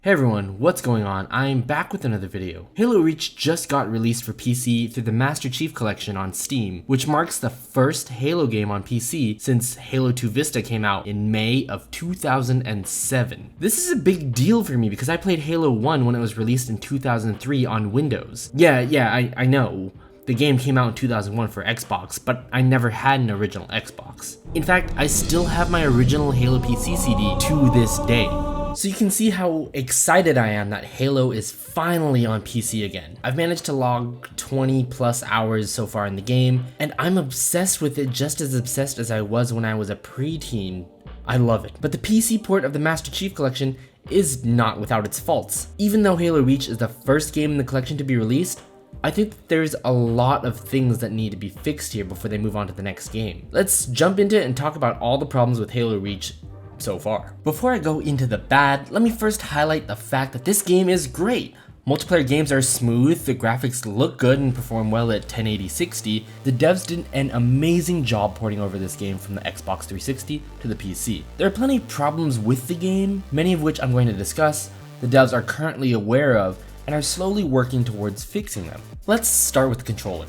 Hey everyone, what's going on? I'm back with another video. Halo Reach just got released for PC through the Master Chief Collection on Steam, which marks the first Halo game on PC since Halo 2 Vista came out in May of 2007. This is a big deal for me because I played Halo 1 when it was released in 2003 on Windows. I know. The game came out in 2001 for Xbox, but I never had an original Xbox. In fact, I still have my original Halo PC CD to this day. So you can see how excited I am that Halo is finally on PC again. I've managed to log 20 plus hours so far in the game, and I'm obsessed with it, just as obsessed as I was when I was a preteen. I love it. But the PC port of the Master Chief Collection is not without its faults. Even though Halo Reach is the first game in the collection to be released, I think that there's a lot of things that need to be fixed here before they move on to the next game. Let's jump into it and talk about all the problems with Halo Reach so far. Before I go into the bad, let me first highlight the fact that this game is great. Multiplayer games are smooth, the graphics look good and perform well at 1080-60. The devs did an amazing job porting over this game from the Xbox 360 to the PC. There are plenty of problems with the game, many of which I'm going to discuss, the devs are currently aware of, and are slowly working towards fixing them. Let's start with the controller.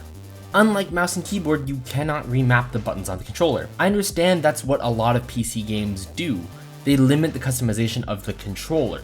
Unlike mouse and keyboard, you cannot remap the buttons on the controller. I understand that's what a lot of PC games do. They limit the customization of the controller.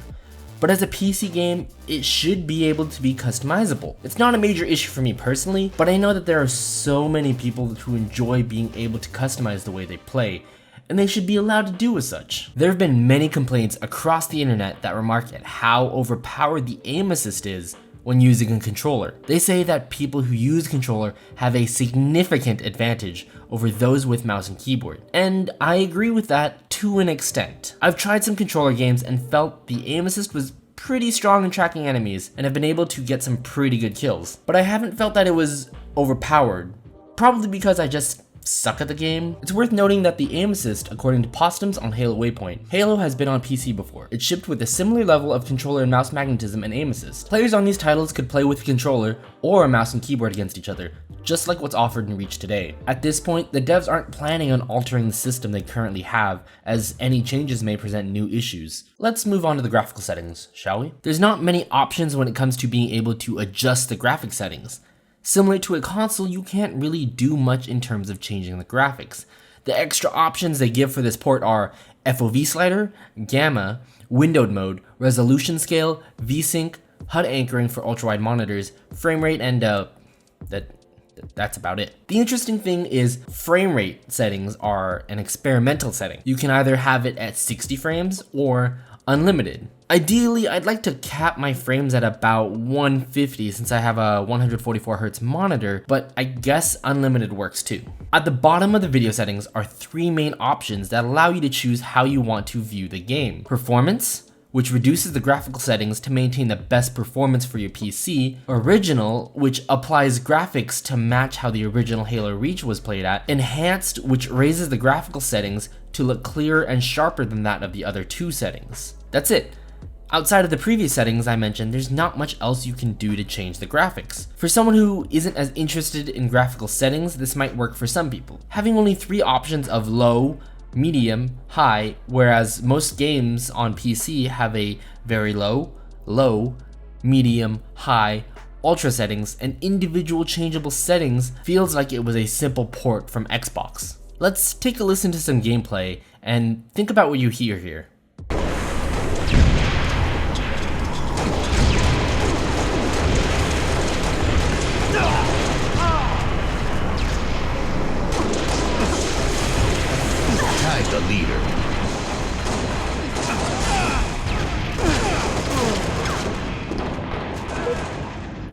But as a PC game, it should be able to be customizable. It's not a major issue for me personally, but I know that there are so many people who enjoy being able to customize the way they play, and they should be allowed to do as such. There have been many complaints across the internet that remark at how overpowered the aim assist is when using a controller. They say that people who use controller have a significant advantage over those with mouse and keyboard. And I agree with that to an extent. I've tried some controller games and felt the aim assist was pretty strong in tracking enemies and have been able to get some pretty good kills. But I haven't felt that it was overpowered, probably because I just suck at the game. It's worth noting that the aim assist, according to Postums on Halo Waypoint, Halo has been on PC before. It shipped with a similar level of controller and mouse magnetism and aim assist. Players on these titles could play with a controller or a mouse and keyboard against each other, just like what's offered in Reach today. At this point, the devs aren't planning on altering the system they currently have, as any changes may present new issues. Let's move on to the graphical settings, shall we? There's not many options when it comes to being able to adjust the graphic settings. Similar to a console, you can't really do much in terms of changing the graphics. The extra options they give for this port are FOV slider, gamma, windowed mode, resolution scale, VSync, HUD anchoring for ultra-wide monitors, frame rate, and that's about it. The interesting thing is frame rate settings are an experimental setting. You can either have it at 60 frames or unlimited. Ideally, I'd like to cap my frames at about 150 since I have a 144Hz monitor, but I guess unlimited works too. At the bottom of the video settings are three main options that allow you to choose how you want to view the game. Performance, which reduces the graphical settings to maintain the best performance for your PC. Original, which applies graphics to match how the original Halo Reach was played at. Enhanced, which raises the graphical settings to look clearer and sharper than that of the other two settings. That's it. Outside of the previous settings I mentioned, there's not much else you can do to change the graphics. For someone who isn't as interested in graphical settings, this might work for some people. Having only three options of low, medium, high, whereas most games on PC have a very low, medium, high, ultra settings, and individual changeable settings, feels like it was a simple port from Xbox. Let's take a listen to some gameplay and think about what you hear here. The leader.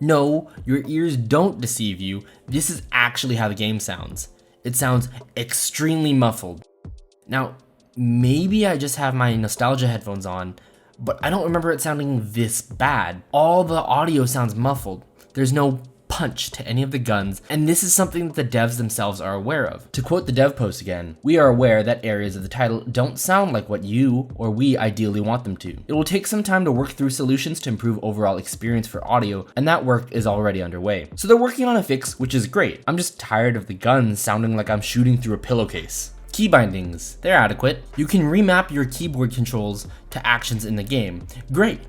No, your ears don't deceive you. This is actually how the game sounds. It sounds extremely muffled. Now, maybe I just have my nostalgia headphones on, but I don't remember it sounding this bad. All the audio sounds muffled. There's no punch to any of the guns, and this is something that the devs themselves are aware of. To quote the dev post again, "We are aware that areas of the title don't sound like what you or we ideally want them to. It will take some time to work through solutions to improve overall experience for audio, and that work is already underway." So they're working on a fix, which is great. I'm just tired of the guns sounding like I'm shooting through a pillowcase. Key bindings, they're adequate. You can remap your keyboard controls to actions in the game. Great.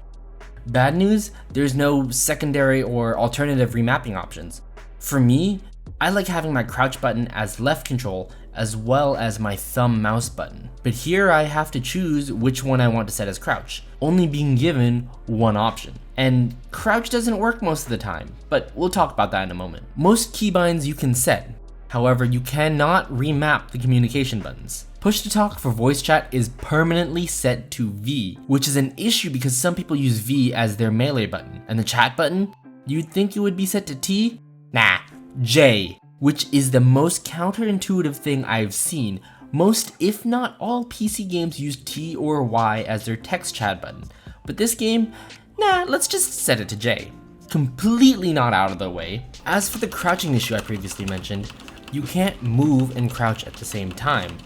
Bad news, there's no secondary or alternative remapping options. For me, I like having my crouch button as left control as well as my thumb mouse button. But here I have to choose which one I want to set as crouch, only being given one option. And crouch doesn't work most of the time, but we'll talk about that in a moment. Most keybinds you can set, however you cannot remap the communication buttons. Push to talk for voice chat is permanently set to V, which is an issue because some people use V as their melee button. And the chat button, you'd think it would be set to T? Nah, J, which is the most counterintuitive thing I've seen. Most, if not all, PC games use T or Y as their text chat button. But this game, nah, let's just set it to J. Completely not out of the way. As for the crouching issue I previously mentioned, you can't move and crouch at the same time.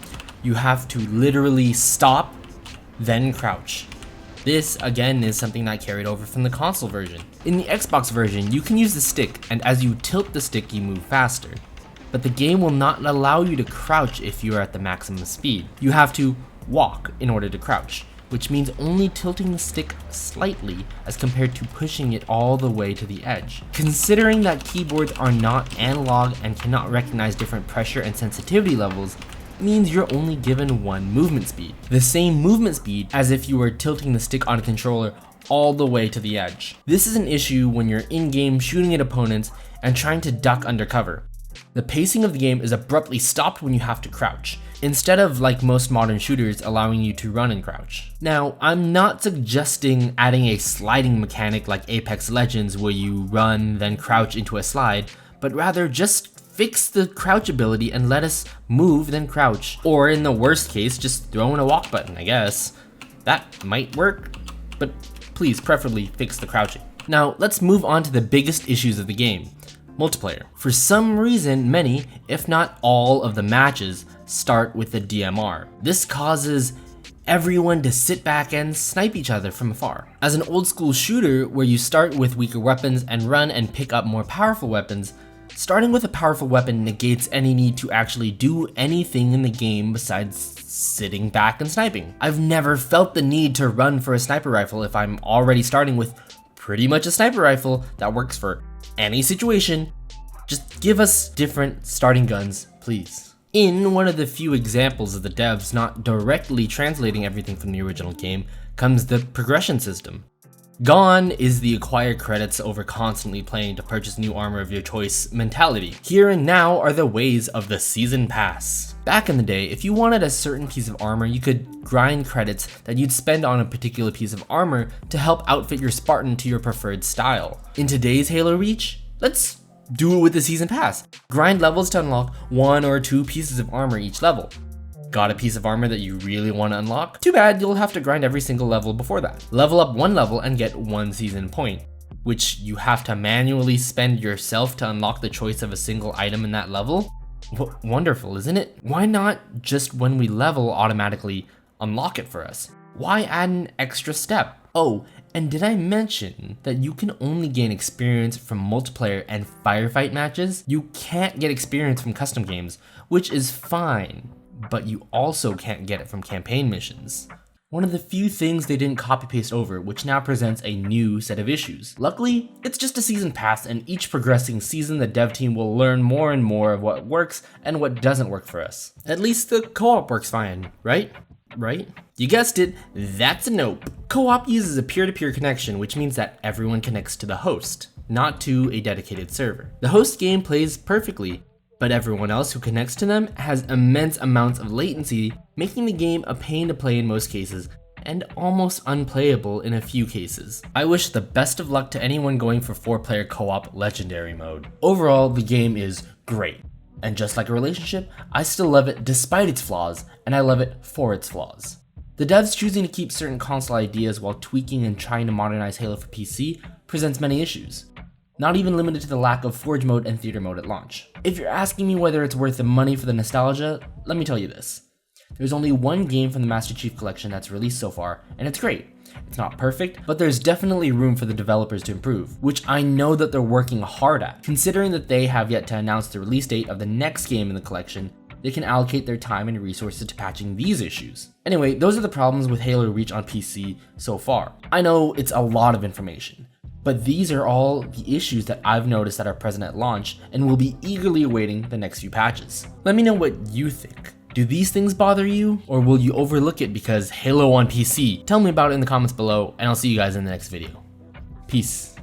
You have to literally stop, then crouch. This, again, is something that carried over from the console version. In the Xbox version, you can use the stick, and as you tilt the stick, you move faster. But the game will not allow you to crouch if you are at the maximum speed. You have to walk in order to crouch, which means only tilting the stick slightly as compared to pushing it all the way to the edge. Considering that keyboards are not analog and cannot recognize different pressure and sensitivity levels, means you're only given one movement speed. The same movement speed as if you were tilting the stick on a controller all the way to the edge. This is an issue when you're in-game shooting at opponents and trying to duck under cover. The pacing of the game is abruptly stopped when you have to crouch, instead of like most modern shooters allowing you to run and crouch. Now, I'm not suggesting adding a sliding mechanic like Apex Legends where you run then crouch into a slide, but rather just fix the crouch ability and let us move then crouch. Or in the worst case, just throw in a walk button, I guess. That might work, but please preferably fix the crouching. Now let's move on to the biggest issues of the game, multiplayer. For some reason, many, if not all of the matches start with the DMR. This causes everyone to sit back and snipe each other from afar. As an old school shooter where you start with weaker weapons and run and pick up more powerful weapons, starting with a powerful weapon negates any need to actually do anything in the game besides sitting back and sniping. I've never felt the need to run for a sniper rifle if I'm already starting with pretty much a sniper rifle that works for any situation. Just give us different starting guns, please. In one of the few examples of the devs not directly translating everything from the original game comes the progression system. Gone is the acquire credits over constantly playing to purchase new armor of your choice mentality. Here and now are the ways of the season pass. Back in the day, if you wanted a certain piece of armor, you could grind credits that you'd spend on a particular piece of armor to help outfit your Spartan to your preferred style. In today's Halo Reach, let's do it with the season pass. Grind levels to unlock 1 or 2 pieces of armor each level. Got a piece of armor that you really want to unlock? Too bad, you'll have to grind every single level before that. Level up 1 level and get 1 season point, which you have to manually spend yourself to unlock the choice of a single item in that level? Wonderful, isn't it? Why not just when we level automatically unlock it for us? Why add an extra step? Oh, and did I mention that you can only gain experience from multiplayer and firefight matches? You can't get experience from custom games, which is fine, but you also can't get it from campaign missions. One of the few things they didn't copy paste over, which now presents a new set of issues. Luckily, it's just a season pass, and each progressing season the dev team will learn more and more of what works and what doesn't work for us. At least the co-op works fine, right? Right? You guessed it, that's a nope. Co-op uses a peer-to-peer connection, which means that everyone connects to the host, not to a dedicated server. The host game plays perfectly, but everyone else who connects to them has immense amounts of latency, making the game a pain to play in most cases, and almost unplayable in a few cases. I wish the best of luck to anyone going for 4-player co-op legendary mode. Overall, the game is great, and just like a relationship, I still love it despite its flaws, and I love it for its flaws. The devs choosing to keep certain console ideas while tweaking and trying to modernize Halo for PC presents many issues. Not even limited to the lack of Forge mode and Theater mode at launch. If you're asking me whether it's worth the money for the nostalgia, let me tell you this. There's only one game from the Master Chief Collection that's released so far, and it's great. It's not perfect, but there's definitely room for the developers to improve, which I know that they're working hard at. Considering that they have yet to announce the release date of the next game in the collection, they can allocate their time and resources to patching these issues. Anyway, those are the problems with Halo Reach on PC so far. I know it's a lot of information, but these are all the issues that I've noticed that are present at launch and will be eagerly awaiting the next few patches. Let me know what you think. Do these things bother you, or will you overlook it because Halo on PC? Tell me about it in the comments below, and I'll see you guys in the next video. Peace.